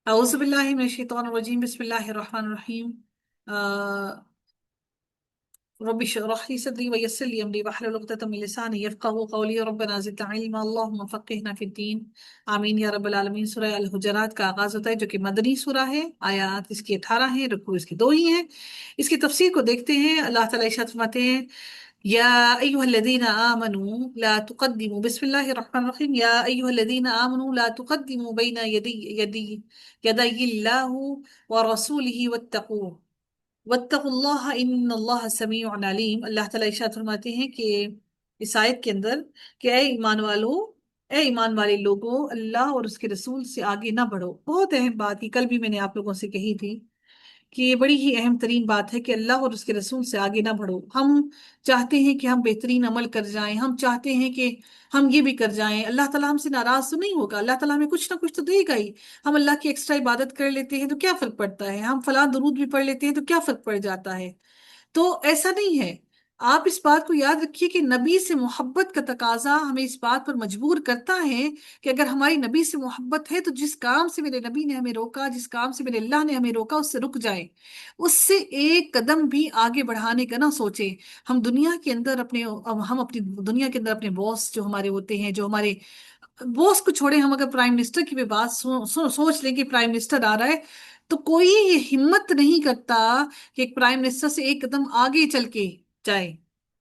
أعوذ بالله من الشيطان الرجيم بسم الله الرحمن الرحيم ربي اشرح لي صدري ويسر لي أمري واحلل عقدة من لساني يفقهوا قولي ربنا زدنا علما اللهم فقهنا في الدين آمین یا رب العالمین۔ سورہ الحجرات کا آغاز ہوتا ہے جو کہ مدنی سورہ ہے۔ آیات اس کی 18 ہیں، رکوع اس کی 2 ہی ہیں۔ اس کی تفسیر کو دیکھتے ہیں۔ اللہ تعالیٰ ارشاد فرماتے ہیں یا ایھا الذین آمنوا لا تقدموا بسم اللہ الرحمن الرحیم یا ایھا الذین آمنوا لا تقدموا بین یدی اللہ ورسولہ واتقوا اللہ ان اللہ سمیع علیم۔ اللہ تعالیٰ ارشاد فرماتے ہیں کہ اس آیت کے اندر کہ اے ایمان والو، اے ایمان والے لوگوں، اللہ اور اس کے رسول سے آگے نہ بڑھو۔ بہت اہم بات کی، کل بھی میں نے آپ لوگوں سے کہی تھی کہ یہ بڑی ہی اہم ترین بات ہے کہ اللہ اور اس کے رسول سے آگے نہ بڑھو۔ ہم چاہتے ہیں کہ ہم بہترین عمل کر جائیں، ہم چاہتے ہیں کہ ہم یہ بھی کر جائیں، اللہ تعالیٰ ہم سے ناراض تو نہیں ہوگا، اللہ تعالیٰ ہمیں کچھ نہ کچھ تو دے گا ہی۔ ہم اللہ کی ایکسٹرا عبادت کر لیتے ہیں تو کیا فرق پڑتا ہے، ہم فلاں درود بھی پڑھ لیتے ہیں تو کیا فرق پڑ جاتا ہے۔ تو ایسا نہیں ہے۔ آپ اس بات کو یاد رکھیے کہ نبی سے محبت کا تقاضا ہمیں اس بات پر مجبور کرتا ہے کہ اگر ہماری نبی سے محبت ہے تو جس کام سے میرے نبی نے ہمیں روکا، جس کام سے میرے اللہ نے ہمیں روکا، اس سے رک جائے، اس سے ایک قدم بھی آگے بڑھانے کا نہ سوچیں۔ ہم دنیا کے اندر اپنی دنیا کے اندر اپنے باس جو ہمارے ہوتے ہیں، جو ہمارے باس کو چھوڑیں، ہم اگر پرائم منسٹر کی بھی بات سوچ لیں کہ پرائم منسٹر آ رہا ہے تو کوئی ہمت نہیں کرتا کہ ایک پرائم منسٹر سے ایک قدم آگے چل کے جائے۔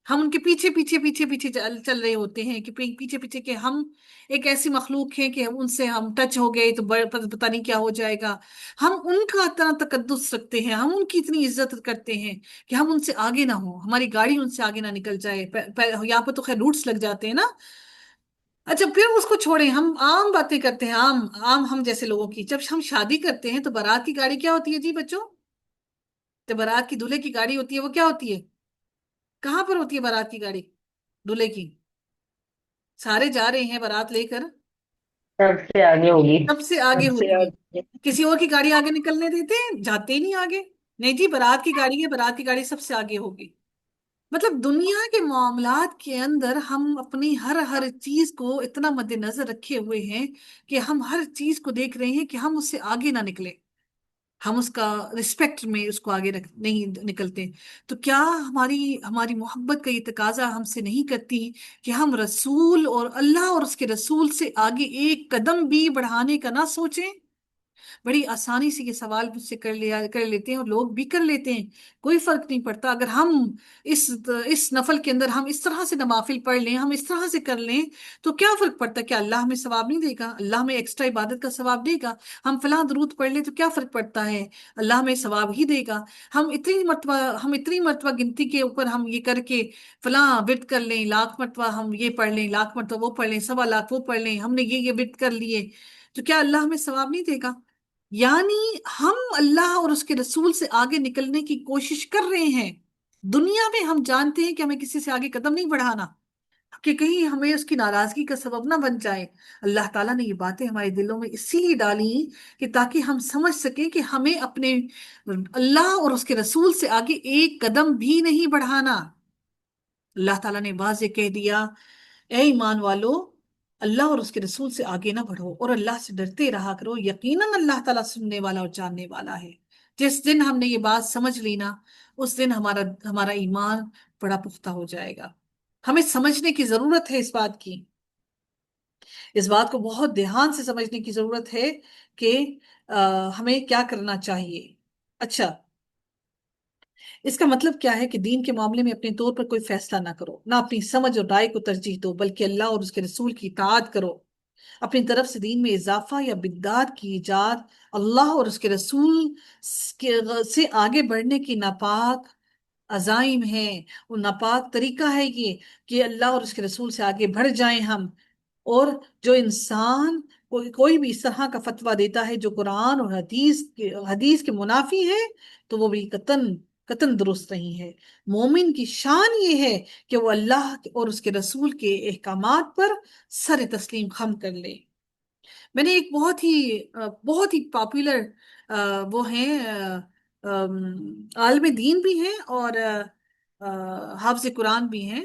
ہم ان کے پیچھے پیچھے پیچھے پیچھے چل رہے ہوتے ہیں کہ پیچھے پیچھے کہ ہم ایک ایسی مخلوق ہیں کہ ان سے ہم ٹچ ہو گئے تو پتہ نہیں کیا ہو جائے گا۔ ہم ان کا اتنا تقدس رکھتے ہیں، ہم ان کی اتنی عزت کرتے ہیں کہ ہم ان سے آگے نہ ہوں، ہماری گاڑی ان سے آگے نہ نکل جائے۔ یہاں پہ تو خیر روٹس لگ جاتے ہیں نا۔ اچھا پھر اس کو چھوڑیں، ہم عام باتیں کرتے ہیں، عام عام ہم جیسے لوگوں کی۔ جب ہم شادی کرتے ہیں تو بارات کی گاڑی کیا ہوتی ہے جی بچوں؟ جب بارات کی دولہے کی گاڑی ہوتی ہے وہ کیا ہوتی ہے؟ کہاں پر ہوتی ہے بارات کی گاڑی دولہے کی؟ سارے جا رہے ہیں بارات لے کر، سب سے آگے ہوگی۔ سب سے آگے سب سے ہوتی ہے۔ آگے۔ کسی اور کی گاڑی آگے نکلنے دیتے ہیں؟ جاتے ہی نہیں آگے۔ نہیں جی، بارات کی گاڑی ہے، بارات کی گاڑی سب سے آگے ہوگی۔ مطلب دنیا کے معاملات کے اندر ہم اپنی ہر چیز کو اتنا مد نظر رکھے ہوئے ہیں کہ ہم ہر چیز کو دیکھ رہے ہیں کہ ہم اس سے آگے نہ نکلیں، ہم اس کا رسپیکٹ میں اس کو آگے نہیں نکلتے۔ تو کیا ہماری ہماری محبت کا یہ تقاضا ہم سے نہیں کرتی کہ ہم رسول اور اللہ اور اس کے رسول سے آگے ایک قدم بھی بڑھانے کا نہ سوچیں؟ بڑی آسانی سے یہ سوال مجھ سے کر لیتے ہیں اور لوگ بھی کر لیتے ہیں، کوئی فرق نہیں پڑتا۔ اگر ہم اس اس نفل کے اندر ہم اس طرح سے نوافل پڑھ لیں، ہم اس طرح سے کر لیں تو کیا فرق پڑتا ہے؟ کیا اللہ ہمیں ثواب نہیں دے گا؟ اللہ ہمیں ایکسٹرا عبادت کا ثواب دے گا۔ ہم فلاں درود پڑھ لیں تو کیا فرق پڑتا ہے؟ اللہ ہمیں ثواب ہی دے گا۔ ہم اتنی مرتبہ گنتی کے اوپر ہم یہ کر کے فلاں ورد کر لیں، لاکھ مرتبہ ہم یہ پڑھ لیں، لاکھ مرتبہ وہ پڑھ لیں، 1.25 لاکھ وہ پڑھ لیں، ہم نے یہ ورد کر لیے، تو کیا اللہ ہمیں ثواب نہیں دے گا؟ یعنی ہم اللہ اور اس کے رسول سے آگے نکلنے کی کوشش کر رہے ہیں۔ دنیا میں ہم جانتے ہیں کہ ہمیں کسی سے آگے قدم نہیں بڑھانا کہ کہیں ہمیں اس کی ناراضگی کا سبب نہ بن جائے۔ اللہ تعالیٰ نے یہ باتیں ہمارے دلوں میں اسی لیے ڈالی کہ تاکہ ہم سمجھ سکیں کہ ہمیں اپنے اللہ اور اس کے رسول سے آگے ایک قدم بھی نہیں بڑھانا۔ اللہ تعالیٰ نے واضح کہہ دیا، اے ایمان والو، اللہ اور اس کے رسول سے آگے نہ بڑھو اور اللہ سے ڈرتے رہا کرو، یقیناً اللہ تعالیٰ سننے والا اور جاننے والا ہے۔ جس دن ہم نے یہ بات سمجھ لی نا، اس دن ہمارا ایمان بڑا پختہ ہو جائے گا۔ ہمیں سمجھنے کی ضرورت ہے اس بات کی، اس بات کو بہت دھیان سے سمجھنے کی ضرورت ہے کہ ہمیں کیا کرنا چاہیے۔ اچھا، اس کا مطلب کیا ہے کہ دین کے معاملے میں اپنے طور پر کوئی فیصلہ نہ کرو، نہ اپنی سمجھ اور رائے کو ترجیح دو، بلکہ اللہ اور اس کے رسول کی اطاعت کرو۔ اپنی طرف سے دین میں اضافہ یا بدعات کی ایجاد اللہ اور اس کے رسول سے آگے بڑھنے کی ناپاک عزائم ہے۔ وہ ناپاک طریقہ ہے یہ کہ اللہ اور اس کے رسول سے آگے بڑھ جائیں ہم۔ اور جو انسان کوئی بھی اس طرح کا فتویٰ دیتا ہے جو قرآن اور حدیث کے منافی ہے تو وہ بھی قطعاً قطعاً درست نہیں ہے۔ مومن کی شان یہ ہے کہ وہ اللہ اور اس کے رسول کے احکامات پر سر تسلیم خم کر لے۔ میں نے ایک بہت ہی پاپولر وہ ہیں عالم دین بھی ہیں اور حافظ قرآن بھی ہیں،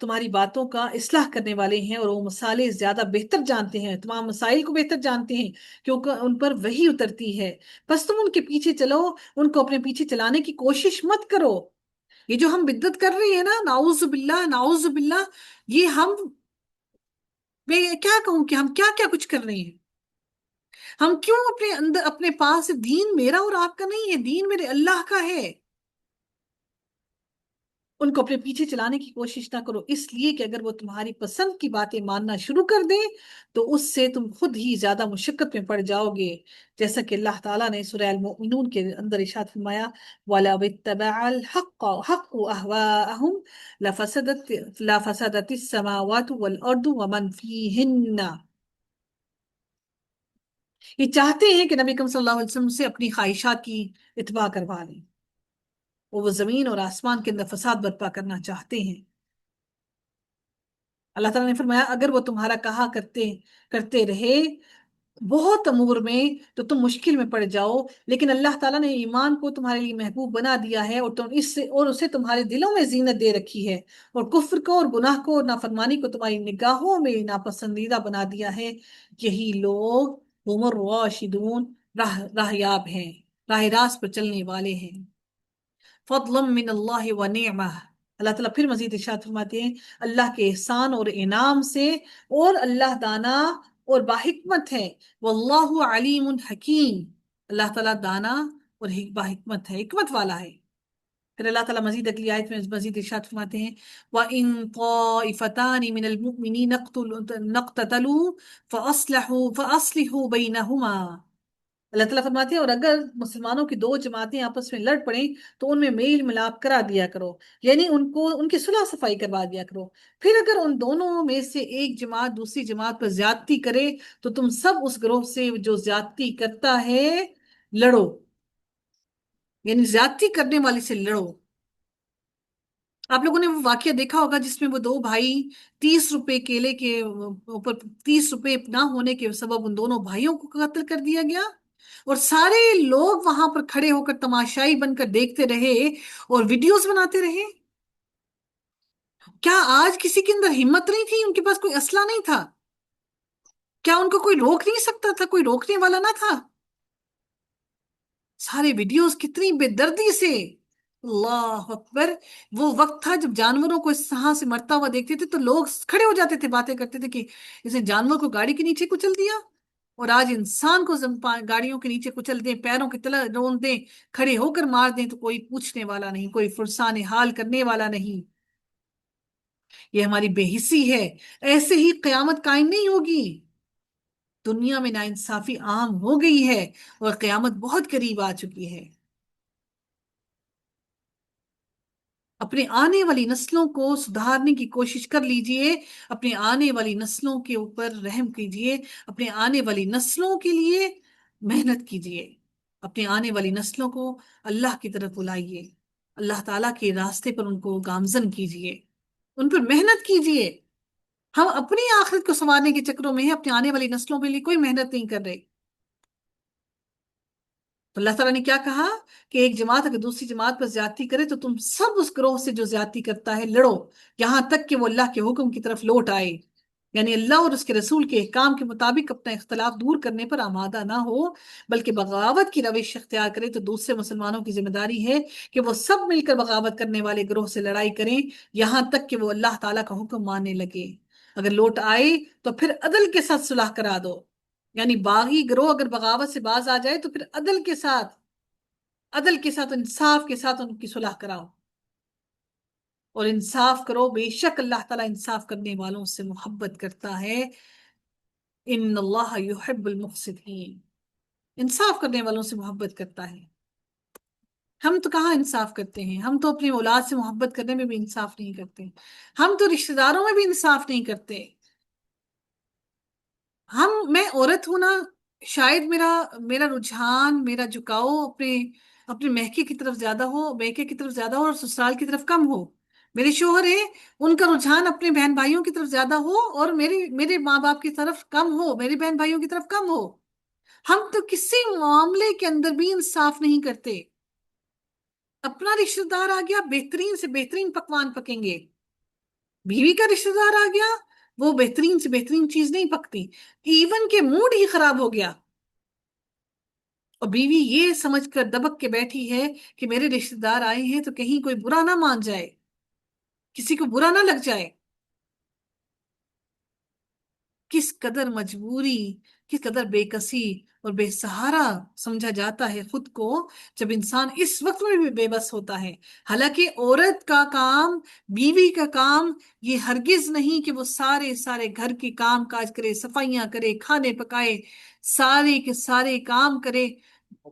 تمہاری باتوں کا اصلاح کرنے والے ہیں، اور وہ مسالے زیادہ بہتر جانتے ہیں، تمام مسائل کو بہتر جانتے ہیں، کیونکہ ان پر وہی اترتی ہے۔ بس تم ان کے پیچھے چلو، ان کو اپنے پیچھے چلانے کی کوشش مت کرو۔ یہ جو ہم بدعت کر رہے ہیں نا، نعوذ باللہ نعوذ باللہ، یہ ہم، میں کیا کہوں کہ ہم کیا کیا کچھ کر رہے ہیں۔ ہم کیوں اپنے اندر، اپنے پاس، دین میرا اور آپ کا نہیں ہے، دین میرے اللہ کا ہے۔ ان کو اپنے پیچھے چلانے کی کوشش نہ کرو، اس لیے کہ اگر وہ تمہاری پسند کی باتیں ماننا شروع کر دیں تو اس سے تم خود ہی زیادہ مشقت میں پڑ جاؤ گے، جیسا کہ اللہ تعالیٰ نے سورہ المؤمنون کے اندر ارشاد فرمایا، وَلَوِ اتَّبَعَ الْحَقُّ أَهْوَاءَهُمْ لَفَسَدَتِ السَّمَاوَاتُ وَالْأَرْضُ وَمَنْ فِيهِنَّ۔ یہ چاہتے ہیں کہ نبی کریم صلی اللہ علیہ وسلم سے اپنی خواہشات کی اتباع کروا لیں، وہ زمین اور آسمان کے اندر فساد برپا کرنا چاہتے ہیں۔ اللہ تعالیٰ نے فرمایا اگر وہ تمہارا کہا کرتے کرتے رہے بہت امور میں تو تم مشکل میں پڑ جاؤ، لیکن اللہ تعالیٰ نے ایمان کو تمہارے لیے محبوب بنا دیا ہے، اور تم اس سے، اور اسے تمہارے دلوں میں زینت دے رکھی ہے، اور کفر کو اور گناہ کو اور نافرمانی کو تمہاری نگاہوں میں ناپسندیدہ بنا دیا ہے۔ یہی لوگ ہم الراشدون، راہیاب ہیں، راہ راست پر چلنے والے ہیں۔ فضلا من اللہ و نعمہ، اللہ تعالیٰ پھر مزید ارشاد فرماتے ہیں اللہ کے احسان اور انعام سے، اور اللہ دانا اور باحکمت ہے، واللہ علیم حکیم، اللہ تعالیٰ دانا اور باحکمت ہے، حکمت والا ہے۔ پھر اللہ تعالیٰ مزید اگلی آیت میں مزید ارشاد فرماتے ہیں وَإِن طَائِفَتَانِ مِنَ الْمُؤْمِنِينَ اقْتَتَلُوا فَأَصْلِحُوا بَيْنَهُمَا۔ اللہ تعالیٰ فرماتے ہیں اور اگر مسلمانوں کی دو جماعتیں آپس میں لڑ پڑیں تو ان میں میل ملاپ کرا دیا کرو، یعنی ان کو، ان کی صلح صفائی کروا دیا کرو۔ پھر اگر ان دونوں میں سے ایک جماعت دوسری جماعت پر زیادتی کرے تو تم سب اس گروہ سے جو زیادتی کرتا ہے لڑو، یعنی زیادتی کرنے والے سے لڑو۔ آپ لوگوں نے وہ واقعہ دیکھا ہوگا جس میں وہ دو بھائی 30 روپے کیلے کے اوپر، 30 روپے نہ ہونے کے سبب ان دونوں بھائیوں کو قتل کر دیا گیا، اور سارے لوگ وہاں پر کھڑے ہو کر تماشائی بن کر دیکھتے رہے اور ویڈیوز بناتے رہے۔ کیا آج کسی کے اندر ہمت نہیں تھی؟ ان کے پاس کوئی اسلحہ نہیں تھا؟ کیا ان کو کوئی روک نہیں سکتا تھا؟ کوئی روکنے والا نہ تھا؟ سارے ویڈیوز کتنی بے دردی سے، اللہ اکبر! وہ وقت تھا جب جانوروں کو اس طرح سے مرتا ہوا دیکھتے تھے تو لوگ کھڑے ہو جاتے تھے، باتیں کرتے تھے کہ اس نے جانور کو گاڑی کے نیچے کچل دیا، اور آج انسان کو گاڑیوں کے نیچے کچل دیں، پیروں کی تلے رون دیں، کھڑے ہو کر مار دیں تو کوئی پوچھنے والا نہیں، کوئی فرسان حال کرنے والا نہیں۔ یہ ہماری بے حسی ہے، ایسے ہی قیامت قائم نہیں ہوگی۔ دنیا میں ناانصافی عام ہو گئی ہے اور قیامت بہت قریب آ چکی ہے۔ اپنے آنے والی نسلوں کو سدھارنے کی کوشش کر لیجئے، اپنے آنے والی نسلوں کے اوپر رحم کیجئے، اپنے آنے والی نسلوں کے لیے محنت کیجئے، اپنے آنے والی نسلوں کو اللہ کی طرف بلائیے، اللہ تعالیٰ کے راستے پر ان کو گامزن کیجئے، ان پر محنت کیجئے۔ ہم اپنی آخرت کو سنوارنے کے چکروں میں ہیں، اپنے آنے والی نسلوں کے لیے کوئی محنت نہیں کر رہے۔ تو اللہ تعالیٰ نے کیا کہا کہ ایک جماعت اگر دوسری جماعت پر زیادتی کرے تو تم سب اس گروہ سے جو زیادتی کرتا ہے لڑو، یہاں تک کہ وہ اللہ کے حکم کی طرف لوٹ آئے، یعنی اللہ اور اس کے رسول کے احکام کے مطابق اپنا اختلاف دور کرنے پر آمادہ نہ ہو، بلکہ بغاوت کی روش اختیار کرے۔ تو دوسرے مسلمانوں کی ذمہ داری ہے کہ وہ سب مل کر بغاوت کرنے والے گروہ سے لڑائی کریں، یہاں تک کہ وہ اللہ تعالیٰ کا حکم ماننے لگے۔ اگر لوٹ آئے تو پھر عدل کے ساتھ صلح کرا دو، یعنی باغی گروہ اگر بغاوت سے باز آ جائے تو پھر عدل کے ساتھ، عدل کے ساتھ، انصاف کے ساتھ ان کی صلح کراؤ اور انصاف کرو، بے شک اللہ تعالیٰ انصاف کرنے والوں سے محبت کرتا ہے۔ ان اللہ یحب المقسطین، انصاف کرنے والوں سے محبت کرتا ہے۔ ہم تو کہاں انصاف کرتے ہیں، ہم تو اپنی اولاد سے محبت کرنے میں بھی انصاف نہیں کرتے، ہم تو رشتہ داروں میں بھی انصاف نہیں کرتے۔ میں عورت ہوں نا، شاید میرا میرا رجحان، میرا جھکاؤ اپنے اپنے میکے کی طرف زیادہ ہو، میکے کی طرف زیادہ ہو اور سسرال کی طرف کم ہو۔ میرے شوہر ہیں، ان کا رجحان اپنے بہن بھائیوں کی طرف زیادہ ہو اور میرے ماں باپ کی طرف کم ہو، میری بہن بھائیوں کی طرف کم ہو۔ ہم تو کسی معاملے کے اندر بھی انصاف نہیں کرتے۔ اپنا رشتہ دار آ گیا، بہترین سے بہترین پکوان پکیں گے، بیوی کا رشتہ دار آ گیا، وہ بہترین سے بہترین چیز نہیں پکتی، ایون کہ موڈ ہی خراب ہو گیا، اور بیوی یہ سمجھ کر دبک کے بیٹھی ہے کہ میرے رشتہ دار آئے ہیں تو کہیں کوئی برا نہ مان جائے، کسی کو برا نہ لگ جائے۔ کس قدر مجبوری، کس قدر بے کسی اور بے سہارا سمجھا جاتا ہے خود کو جب انسان اس وقت میں بھی بے بس ہوتا ہے۔ حالانکہ عورت کا کام، بیوی کا کام یہ ہرگز نہیں کہ وہ سارے سارے گھر کے کام کاج کرے، صفائیاں کرے، کھانے پکائے، سارے کے سارے کام کرے۔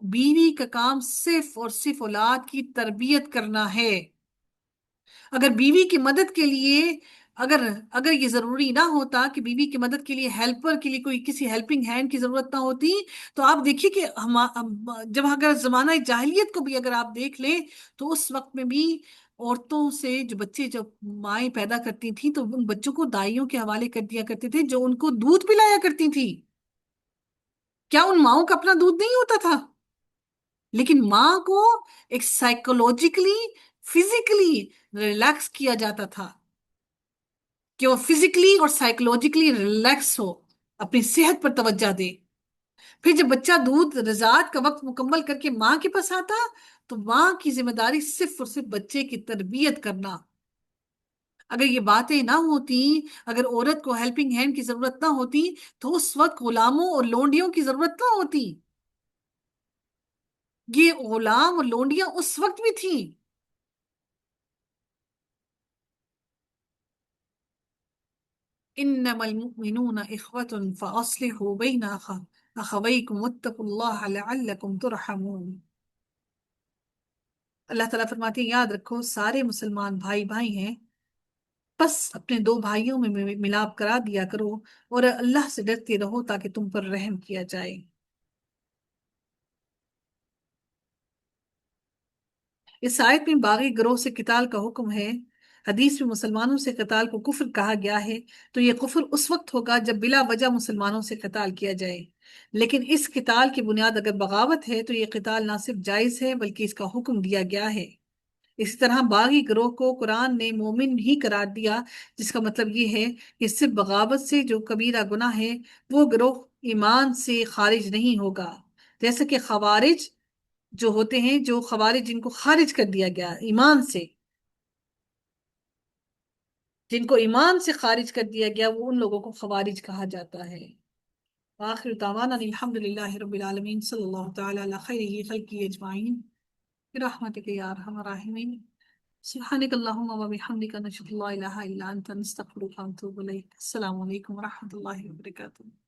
بیوی کا کام صرف اور صرف اولاد کی تربیت کرنا ہے۔ اگر بیوی کی مدد کے لیے، اگر اگر یہ ضروری نہ ہوتا کہ بیوی کی مدد کے لیے ہیلپر کے لیے کوئی کسی ہیلپنگ ہینڈ کی ضرورت نہ ہوتی، تو آپ دیکھیے کہ جب اگر زمانہ جاہلیت کو بھی اگر آپ دیکھ لیں تو اس وقت میں بھی عورتوں سے جو بچے جب مائیں پیدا کرتی تھیں تو ان بچوں کو دائیوں کے حوالے کر دیا کرتے تھے جو ان کو دودھ پلایا کرتی تھی۔ کیا ان ماؤں کا اپنا دودھ نہیں ہوتا تھا؟ لیکن ماں کو ایک سائیکولوجیکلی، فزیکلی ریلیکس کیا جاتا تھا کہ وہ فزیکلی اور سائیکولوجیکلی ریلیکس ہو، اپنی صحت پر توجہ دے۔ پھر جب بچہ دودھ رضاعت کا وقت مکمل کر کے ماں کے پاس آتا تو ماں کی ذمہ داری صرف اور صرف بچے کی تربیت کرنا۔ اگر یہ باتیں نہ ہوتی، اگر عورت کو ہیلپنگ ہینڈ کی ضرورت نہ ہوتی تو اس وقت غلاموں اور لونڈیوں کی ضرورت نہ ہوتی۔ یہ غلام اور لونڈیاں اس وقت بھی تھیں۔ انما المؤمنون اخوة فاصلحوا بين اخويكم واتقوا الله لعلكم ترحمون۔ اللہ تعالیٰ فرماتے ہیں یاد رکھو سارے مسلمان بھائی بھائی ہیں، بس اپنے دو بھائیوں میں ملاپ کرا دیا کرو اور اللہ سے ڈرتے رہو تاکہ تم پر رحم کیا جائے۔ اس آیت میں باغی گروہ سے قتال کا حکم ہے۔ حدیث میں مسلمانوں سے قتال کو کفر کہا گیا ہے، تو یہ کفر اس وقت ہوگا جب بلا وجہ مسلمانوں سے قتال کیا جائے۔ لیکن اس قتال کی بنیاد اگر بغاوت ہے تو یہ قتال نہ صرف جائز ہے بلکہ اس کا حکم دیا گیا ہے۔ اسی طرح باغی گروہ کو قرآن نے مومن ہی قرار دیا، جس کا مطلب یہ ہے کہ صرف بغاوت سے جو کبیرہ گناہ ہے وہ گروہ ایمان سے خارج نہیں ہوگا، جیسا کہ خوارج جو ہوتے ہیں، جو خوارج جن کو خارج کر دیا گیا ایمان سے، جن کو ایمان سے خارج کر دیا گیا وہ ان لوگوں کو خوارج کہا جاتا ہے۔ آخر دعوانا الحمد للہ رب العالمین، صلی اللہ تعالی علی خیر خلقہ اجمعین برحمتک یا ارحم الراحمین۔ سبحانك اللهم وبحمدك نشهد لا إله إلا أنت نستغفرك ونتوب إليك۔ السلام عليكم ورحمة الله وبركاته۔